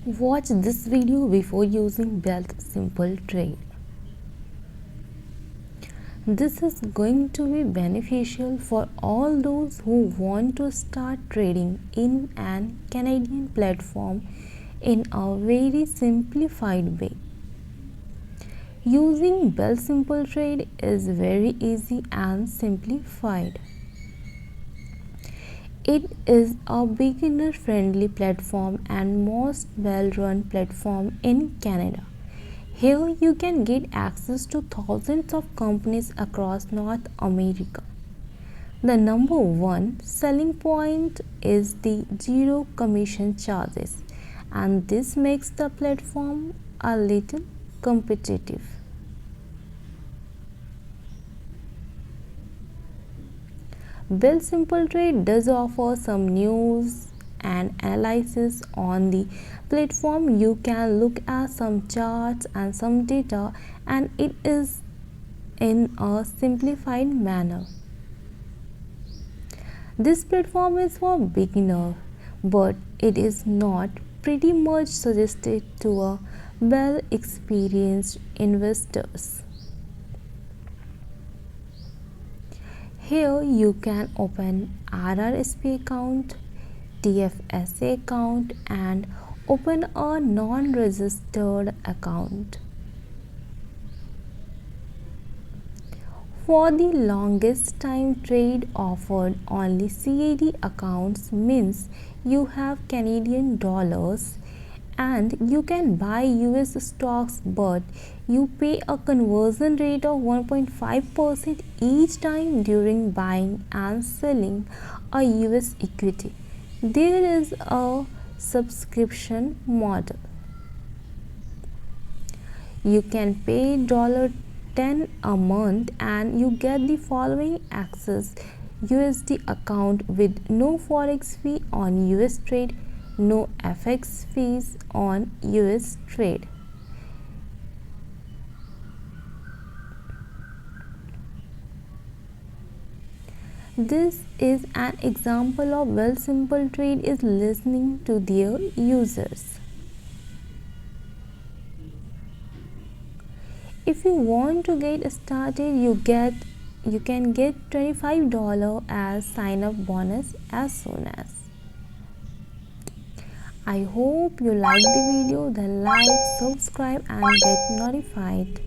Watch this video before using wealthsimple trade. This is going to be beneficial for all those who want to start trading in an Canadian platform in a very simplified way. Using wealthsimple trade is very easy and simplified. It is a beginner friendly platform and most well run platform in Canada. Here you can get access to thousands of companies across North America. The number one selling point is the zero commission charges, and this makes the platform a little competitive. wealthsimple Trade does offer some news and analysis on the platform. You can look at some charts and some data, and it is in a simplified manner. This platform is for beginner, but it is not pretty much suggested to a well experienced investors. Here you can open RRSP account, tfsa account, and open a non-registered account. For the longest time, trade offered only CAD accounts, means you have Canadian dollars and you can buy US stocks, but you pay a conversion rate of 1.5% each time during buying and selling a US equity. There is a subscription model. You can pay $10 a month and you get the following: access USD account with no forex fee on US trade, no FX fees on US trade. This is an example of wealthsimple Trade is listening to their users. If you want to get started, you can get $25 as sign up bonus as soon as. I hope you like the video. Then like, subscribe and get notified.